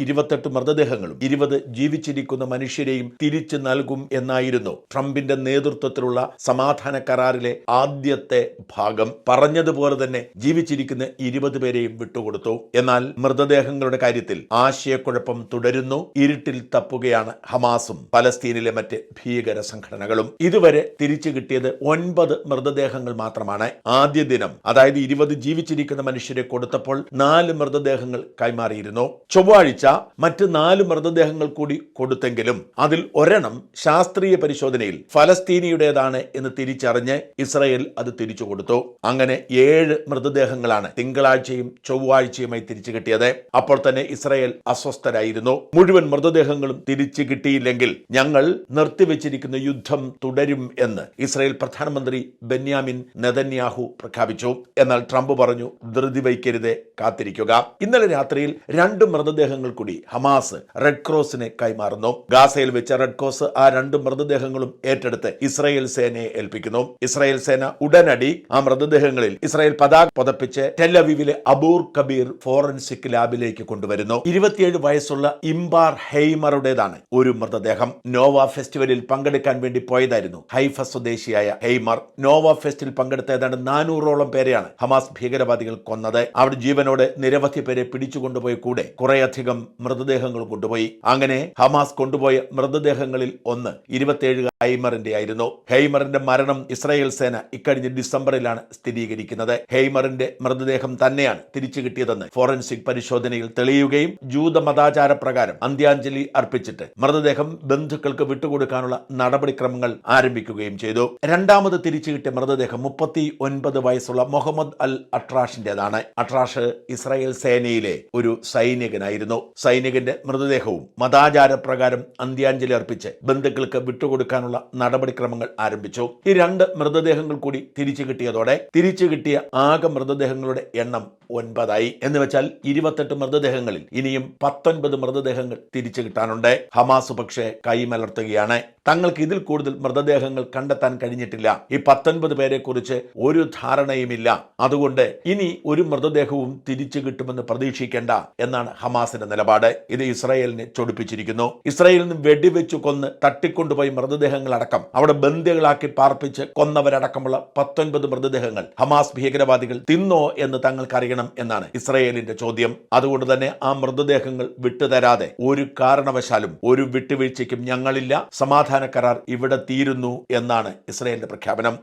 28 മൃതദേഹങ്ങളും 20 ജീവിച്ചിരിക്കുന്ന മനുഷ്യരെയും തിരിച്ചു നൽകും എന്നായിരുന്നു ട്രംപിന്റെ നേതൃത്വത്തിലുള്ള സമാധാന കരാറിലെ ആദ്യത്തെ ഭാഗം. പറഞ്ഞതുപോലെ തന്നെ ജീവിച്ചിരിക്കുന്ന 20 പേരെയും വിട്ടുകൊടുത്തു. എന്നാൽ മൃതദേഹങ്ങളുടെ കാര്യത്തിൽ ആശയക്കുഴപ്പം തുടരുന്നു. ഇരുട്ടിൽ തപ്പുകയാണ് ഹമാസും പലസ്തീനിലെ മറ്റ് ഭീകര സംഘടനകളും. ഇതുവരെ തിരിച്ചു കിട്ടിയത് 9 മൃതദേഹങ്ങൾ മാത്രമാണ്. ആദ്യ ദിനം, അതായത് 20 ജീവിച്ചിരിക്കുന്ന മനുഷ്യരെ കൊടുത്തപ്പോൾ 4 മൃതദേഹങ്ങൾ കൈമാറിയിരുന്നു. ചൊവ്വാഴ്ച മറ്റ് 4 മൃതദേഹങ്ങൾ കൂടി കൊടുത്തെങ്കിലും അതിൽ ഒരെണ്ണം ശാസ്ത്രീയ പരിശോധനയിൽ ഫലസ്തീനിയുടേതാണ് എന്ന് തിരിച്ചറിഞ്ഞ് ഇസ്രായേൽ അത് തിരിച്ചു കൊടുത്തു. അങ്ങനെ 7 മൃതദേഹങ്ങളാണ് തിങ്കളാഴ്ചയും ചൊവ്വാഴ്ചയുമായി തിരിച്ചു കിട്ടിയത്. അപ്പോൾ തന്നെ ഇസ്രായേൽ അസ്വസ്ഥരായിരുന്നു. മുഴുവൻ മൃതദേഹങ്ങളും തിരിച്ചു കിട്ടിയില്ലെങ്കിൽ ഞങ്ങൾ നിർത്തിവെച്ചിരിക്കുന്ന യുദ്ധം തുടരും എന്ന് ഇസ്രായേൽ പ്രധാനമന്ത്രി ബെന്യാമിൻ നെതന്യാഹു പ്രഖ്യാപിച്ചു. എന്നാൽ ട്രംപ് പറഞ്ഞു, ധൃതി വയ്ക്കരുതേ, കാത്തിരിക്കുക. ഇന്നലെ രാത്രിയിൽ 2 മൃതദേഹങ്ങൾ കൂടി ഹമാസ് റെഡ് ക്രോസിന് കൈമാറുന്നു. ഗാസയിൽ വെച്ച റെഡ് ക്രോസ് ആ 2 മൃതദേഹങ്ങളും ഏറ്റെടുത്ത് ഇസ്രായേൽ സേനയെ ഏൽപ്പിക്കുന്നു. ഇസ്രായേൽ സേന ഉടനടി ആ മൃതദേഹങ്ങളിൽ ഇസ്രായേൽ പതാക പുതപ്പിച്ച് ടെൽ-അവീവിലെ അബൂർ കബീർ ഫോറൻസിക് ലാബിലേക്ക് കൊണ്ടുവരുന്നു. 27 വയസ്സുള്ള ഇംബാർ ഹെയ്മറുടേതാണ് ഒരു മൃതദേഹം. നോവ ഫെസ്റ്റിവലിൽ പങ്കെടുക്കാൻ വേണ്ടി പോയതായിരുന്നു ഹൈഫ സ്വദേശിയായ ഹെയ്മർ. നോവ ഫെസ്റ്റിൽ പങ്കെടുത്ത ഏതാണ്ട് 400ഓളം പേരെയാണ് ഹമാസ് ഭീകരവാദികൾ കൊന്നത്. അവിടെ ജീവനോടെ നിരവധി പേരെ പിടിച്ചുകൊണ്ടുപോയ കൂടെ കുറേയധികം മൃതദേഹങ്ങളും കൊണ്ടുപോയി. അങ്ങനെ ഹമാസ് കൊണ്ടുപോയ മൃതദേഹങ്ങളിൽ ഒന്ന് 27 ഹെയ്മറിന്റെ ആയിരുന്നു. ഹെയ്മറിന്റെ മരണം ഇസ്രായേൽ സേന ഇക്കഴിഞ്ഞ ഡിസംബറിലാണ് സ്ഥിരീകരിക്കുന്നത്. ഹെയ്മറിന്റെ മൃതദേഹം തന്നെയാണ് തിരിച്ചു കിട്ടിയതെന്ന് ഫോറൻസിക് പരിശോധനയിൽ തെളിയുകയും ജൂത മതാചാര പ്രകാരം അന്ത്യാഞ്ജലി അർപ്പിച്ചിട്ട് മൃതദേഹം ബന്ധുക്കൾക്ക് വിട്ടുകൊടുക്കാനുള്ള നടപടിക്രമങ്ങൾ ആരംഭിക്കുകയും ചെയ്തു. രണ്ടാമത് തിരിച്ചു കിട്ടിയ മൃതദേഹം 39 വയസ്സുള്ള മുഹമ്മദ് അൽ അട്രാഷിന്റേതാണ്. അട്രാഷ് ഇസ്രായേൽ സേനയിലെ ഒരു സൈനികനായിരുന്നു. സൈനികന്റെ മൃതദേഹവും മതാചാര പ്രകാരം അന്ത്യാഞ്ജലി അർപ്പിച്ച് ബന്ധുക്കൾക്ക് വിട്ടുകൊടുക്കാനുള്ള നടപടിക്രമങ്ങൾ ആരംഭിച്ചു. ഈ 2 മൃതദേഹങ്ങൾ കൂടി തിരിച്ചു കിട്ടിയതോടെ തിരിച്ചു കിട്ടിയ ആകെ മൃതദേഹങ്ങളുടെ എണ്ണം 9 എന്ന് വെച്ചാൽ 28 മൃതദേഹങ്ങളിൽ ഇനിയും 19 മൃതദേഹങ്ങൾ തിരിച്ചു കിട്ടാനുണ്ട്. ഹമാസ് പക്ഷേ കൈമലർത്തുകയാണ്. തങ്ങൾക്ക് ഇതിൽ കൂടുതൽ മൃതദേഹങ്ങൾ കണ്ടെത്താൻ കഴിഞ്ഞിട്ടില്ല. ഈ 19 പേരെ കുറിച്ച് ഒരു ധാരണയുമില്ല. അതുകൊണ്ട് ഇനി ഒരു മൃതദേഹവും തിരിച്ചു കിട്ടുമെന്ന് പ്രതീക്ഷിക്കേണ്ട എന്നാണ് ഹമാസിന്റെ നിലപാട്. ഇത് ഇസ്രായേലിനെ ചൊടിപ്പിച്ചിരിക്കുന്നു. ഇസ്രായേലിൽ നിന്ന് വെടിവെച്ചു കൊന്ന് തട്ടിക്കൊണ്ടുപോയി മൃതദേഹങ്ങളടക്കം അവിടെ ബന്ദികളാക്കി പാർപ്പിച്ച് കൊന്നവരടക്കമുള്ള 19 മൃതദേഹങ്ങൾ ഹമാസ് ഭീകരവാദികൾ തിന്നോ എന്ന് തങ്ങൾക്കറിയണം എന്നാണ് ഇസ്രായേലിന്റെ ചോദ്യം. അതുകൊണ്ട് തന്നെ ആ മൃതദേഹങ്ങൾ വിട്ടുതരാതെ ഒരു കാരണവശാലും ഒരു വിട്ടുവീഴ്ചയ്ക്കും ഞങ്ങളില്ല, സമാധാന കരാർ ഇവിടെ തീരുന്നു എന്നാണ് ഇസ്രായേലിന്റെ പ്രഖ്യാപനം.